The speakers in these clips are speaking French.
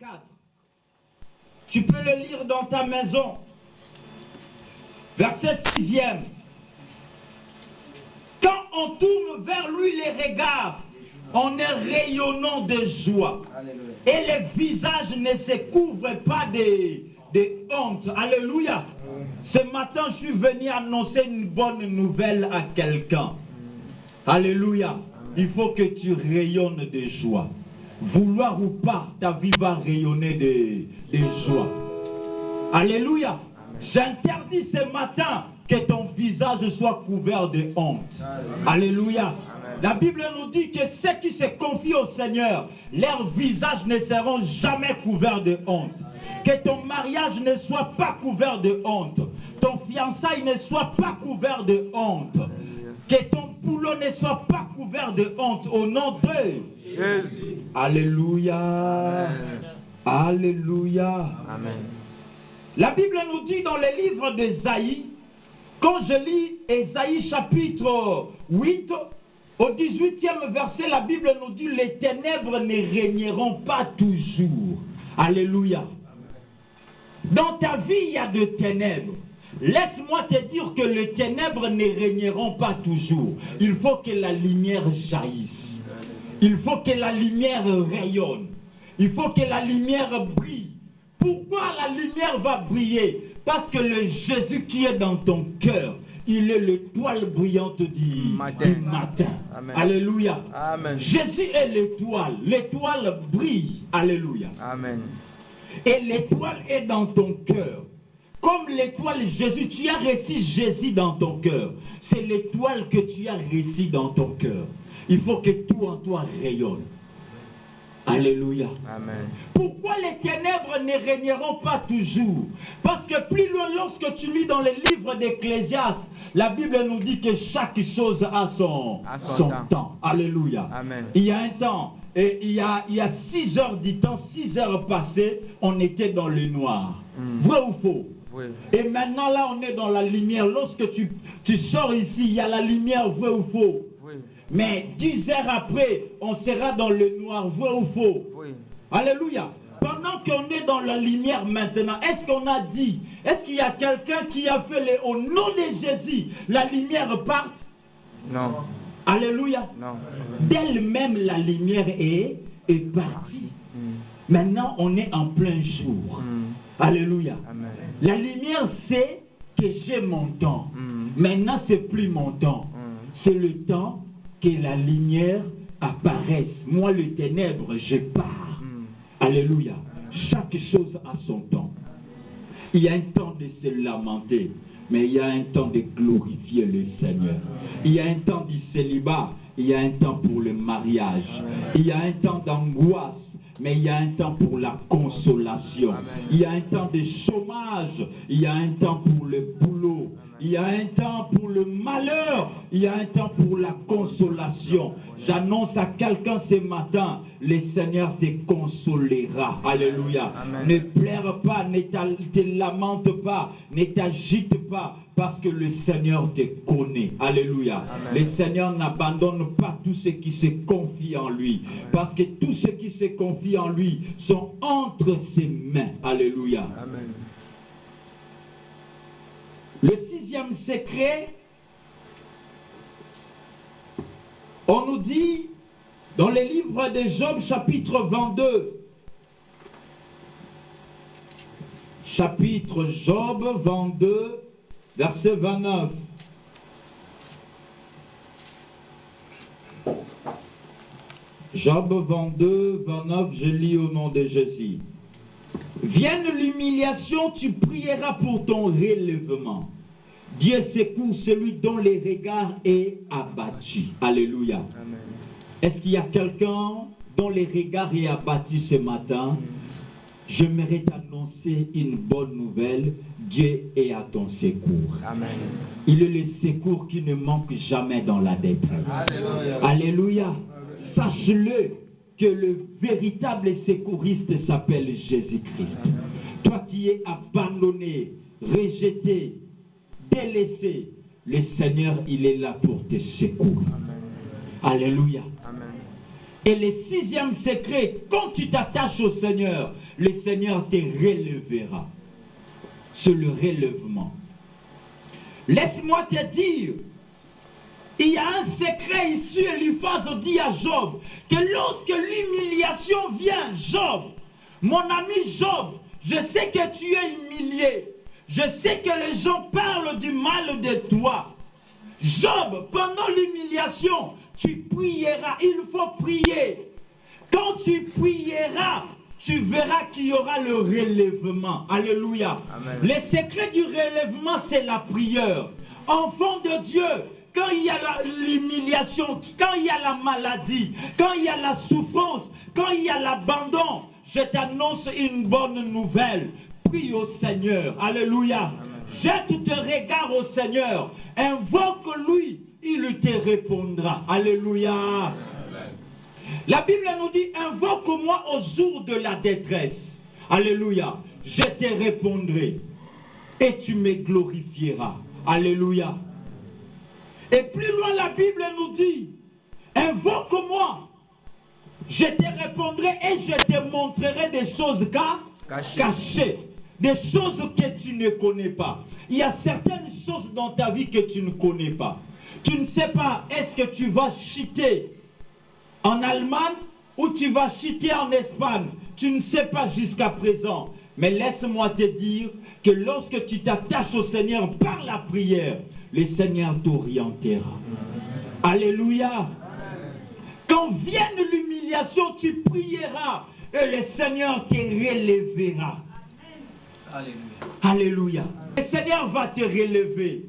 4. Tu peux le lire dans ta maison. Verset 6e. Quand on tourne vers lui les regards, on est rayonnant de joie. Alléluia. Et les visages ne se couvrent pas de honte. Alléluia. Ce matin, je suis venu annoncer une bonne nouvelle à quelqu'un. Alléluia. Il faut que tu rayonnes de joie. Vouloir ou pas, ta vie va rayonner de joie. Alléluia. J'interdis ce matin que ton visage soit couvert de honte. Alléluia. La Bible nous dit que ceux qui se confient au Seigneur, leurs visages ne seront jamais couverts de honte. Que ton mariage ne soit pas couvert de honte. Ton fiançailles ne soit pas couvert de honte. Que ton boulot ne soit pas couvert de honte. Au nom de Jésus. Alléluia. Amen. Alléluia. Amen. La Bible nous dit dans le livre d'Ésaïe, quand je lis Ésaïe chapitre 8, au 18e verset, la Bible nous dit: les ténèbres ne régneront pas toujours. Alléluia. Dans ta vie, il y a de ténèbres. Laisse-moi te dire que les ténèbres ne régneront pas toujours. Il faut que la lumière jaillisse. Il faut que la lumière rayonne. Il faut que la lumière brille. Pourquoi la lumière va briller? Parce que le Jésus qui est dans ton cœur, il est l'étoile brillante du matin. Amen. Alléluia. Amen. Jésus est l'étoile. L'étoile brille. Alléluia. Amen. Et l'étoile est dans ton cœur. Comme l'étoile Jésus, tu as reçu Jésus dans ton cœur. C'est l'étoile que tu as reçue dans ton cœur. Il faut que tout en toi rayonne. Alléluia. Amen. Pourquoi les ténèbres ne régneront pas toujours? Parce que plus loin, lorsque tu lis dans les livres d'Ecclésiaste, la Bible nous dit que chaque chose a son temps. Alléluia. Amen. Il y a un temps, et il y a 6 heures du temps, 6 heures passées, on était dans le noir. Vrai ou faux? Oui. Et maintenant là, on est dans la lumière. Lorsque tu sors ici, il y a la lumière, vrai ou faux? Oui. Mais 10 heures après, on sera dans le noir, vrai ou faux? Oui. Alléluia. Pendant qu'on est dans la lumière maintenant, est-ce qu'on a dit, est-ce qu'il y a quelqu'un qui a fait au nom de Jésus, la lumière parte? Non. Alléluia. Non. D'elle-même, la lumière est partie. Maintenant, on est en plein jour. Alléluia. Amen. La lumière, c'est que j'ai mon temps. Maintenant, c'est plus mon temps. C'est le temps que la lumière apparaisse. Moi, les ténèbres, je pars. Alléluia. Chaque chose a son temps. Il y a un temps de se lamenter, mais il y a un temps de glorifier le Seigneur. Il y a un temps du célibat, il y a un temps pour le mariage. Il y a un temps d'angoisse, mais il y a un temps pour la consolation. Il y a un temps de chômage, il y a un temps pour le boulot. Il y a un temps pour le malheur, il y a un temps pour la consolation. J'annonce à quelqu'un ce matin, le Seigneur te consolera. Alléluia. Amen. Ne pleure pas, ne te lamente pas, ne t'agite pas, parce que le Seigneur te connaît. Alléluia. Amen. Le Seigneur n'abandonne pas tous ceux qui se confient en lui. Amen. Parce que tous ceux qui se confient en lui sont entre ses mains. Alléluia. Amen. Le 6e secret, on nous dit dans le livre de Job chapitre 22, chapitre Job 22, verset 29. Job 22, 29, je lis au nom de Jésus. Vienne l'humiliation, tu prieras pour ton relèvement. Dieu secoue celui dont le regard est abattu. Alléluia. Est-ce qu'il y a quelqu'un dont le regard est abattu ce matin? J'aimerais t'annoncer une bonne nouvelle. Dieu est à ton secours. Amen. Il est le secours qui ne manque jamais dans la détresse. Alléluia. Alléluia. Sache-le que le véritable secouriste s'appelle Jésus-Christ. Toi qui es abandonné, rejeté, délaissé, le Seigneur, il est là pour te secourir. Amen. Alléluia. Amen. Et le sixième secret, quand tu t'attaches au Seigneur, le Seigneur te relèvera. C'est le relèvement. Laisse-moi te dire, il y a un secret ici, Eliphaz dit à Job, que lorsque l'humiliation vient, Job, mon ami Job, je sais que tu es humilié. Je sais que les gens parlent du mal de toi. Job, pendant l'humiliation, tu prieras. Il faut prier. Quand tu prieras, tu verras qu'il y aura le relèvement. Alléluia. Amen. Le secret du relèvement, c'est la prière. Enfant de Dieu, quand il y a l'humiliation, quand il y a la maladie, quand il y a la souffrance, quand il y a l'abandon, je t'annonce une bonne nouvelle. Prie au Seigneur. Alléluia. Amen. Jette tes regards au Seigneur. Invoque-lui. Il te répondra. Alléluia. Amen. La Bible nous dit, invoque-moi au jour de la détresse. Alléluia. Je te répondrai. Et tu me glorifieras. Alléluia. Et plus loin, la Bible nous dit, invoque-moi. Je te répondrai et je te montrerai des choses cachées. Des choses que tu ne connais pas. Il y a certaines choses dans ta vie que tu ne connais pas. Tu ne sais pas, est-ce que tu vas chuter en Allemagne ou tu vas chuter en Espagne? Tu ne sais pas jusqu'à présent. Mais laisse-moi te dire que lorsque tu t'attaches au Seigneur par la prière, le Seigneur t'orientera. Alléluia. Quand vienne l'humiliation, tu prieras et le Seigneur te relèvera. Alléluia. Alléluia. Le Seigneur va te relever.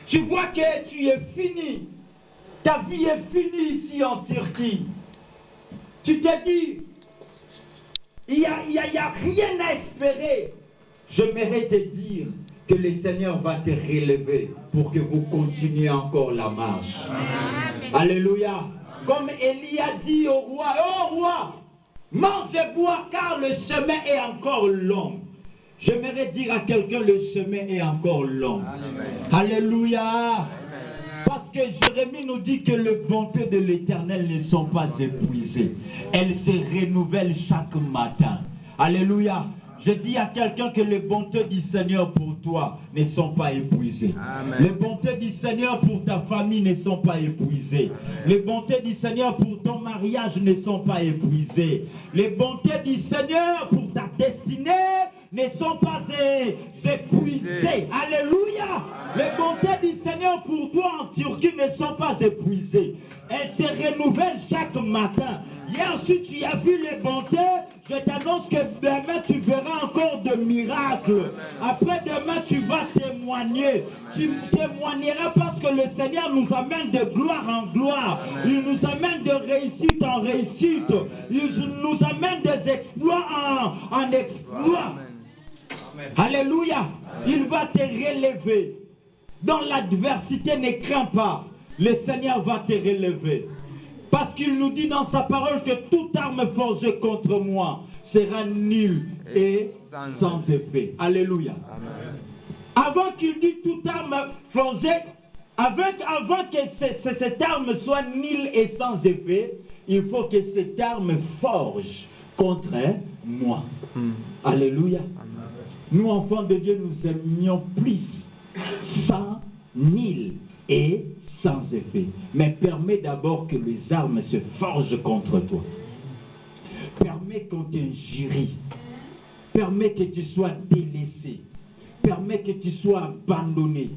Tu vois que tu es fini. Ta vie est finie ici en Turquie. Tu te dis, il n'y a rien à espérer. J'aimerais te dire que le Seigneur va te relever pour que vous continuiez encore la marche. Amen. Alléluia. Comme Élie a dit au roi, oh roi, mange et bois car le chemin est encore long. J'aimerais dire à quelqu'un, le chemin est encore long. Amen. Alléluia. Amen. Parce que Jérémie nous dit que les bontés de l'Éternel ne sont pas épuisées. Elles se renouvellent chaque matin. Alléluia. Je dis à quelqu'un que les bontés du Seigneur pour toi ne sont pas épuisées. Amen. Les bontés du Seigneur pour ta famille ne sont pas épuisées. Amen. Les bontés du Seigneur pour ton mariage ne sont pas épuisées. Les bontés du Seigneur pour ta destinée ne sont pas épuisées. Alléluia. Amen. Les bontés du Seigneur pour toi en Turquie ne sont pas épuisées. Elles se renouvellent chaque matin. Hier, si tu as vu les bontés, je t'annonce que demain tu verras encore de miracles. Après demain tu vas témoigner. Tu témoigneras parce que le Seigneur nous amène de gloire en gloire. Il nous amène de réussite en réussite. Il nous amène des exploits en exploits. Alléluia. Il va te relever. Dans l'adversité, ne crains pas. Le Seigneur va te relever. Parce qu'il nous dit dans sa parole que toute arme forgée contre moi sera nulle et sans effet. Alléluia. Amen. Avant qu'il dise toute arme forgée, avant que cette arme soit nulle et sans effet, il faut que cette arme forge contre moi. Alléluia. Amen. Nous, enfants de Dieu, nous aimions plus sans nul et sans effet. Mais permets d'abord que les armes se forgent contre toi. Permets qu'on t'injurie. Permets que tu sois délaissé. Permets que tu sois abandonné.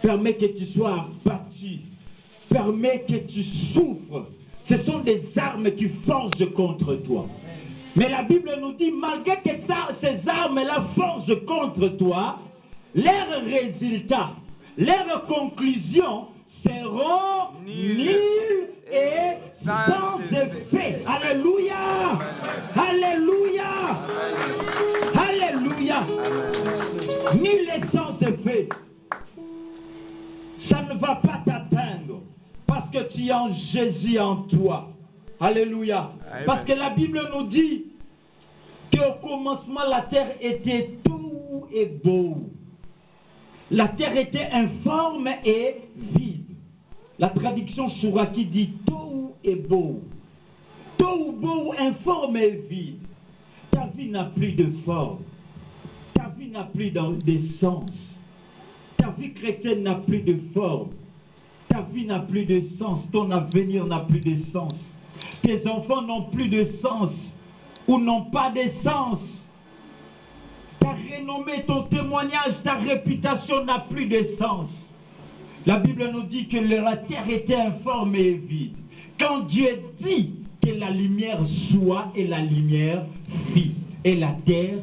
Permets que tu sois abattu. Permets que tu souffres. Ce sont des armes qui forgent contre toi. Mais la Bible nous dit, malgré que ces armes-là forgent contre toi, leurs résultats, leurs conclusions seront nuls et sans effet. Alléluia. Alléluia. Alléluia. Nuls et sans effet. Ça ne va pas t'atteindre parce que tu as Jésus en toi. Alléluia. Amen. Parce que la Bible nous dit qu'au commencement la terre était tout et beau. La terre était informe et vide. La traduction Chouraki dit tout et beau. Tohu, informe et vide. Ta vie n'a plus de forme. Ta vie n'a plus de sens. Ta vie chrétienne n'a plus de forme. Ta vie n'a plus de sens. Ton avenir n'a plus de sens. Tes enfants n'ont plus de sens ou n'ont pas de sens. Ta renommée, ton témoignage, ta réputation n'a plus de sens. La Bible nous dit que la terre était informe et vide. Quand Dieu dit que la lumière soit et la lumière fit, et la terre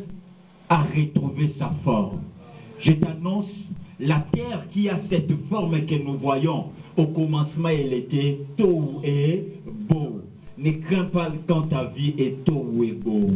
a retrouvé sa forme. Je t'annonce, la terre qui a cette forme que nous voyons, au commencement elle était tohu et beau. Ne crains pas quand ta vie est tohu et beau.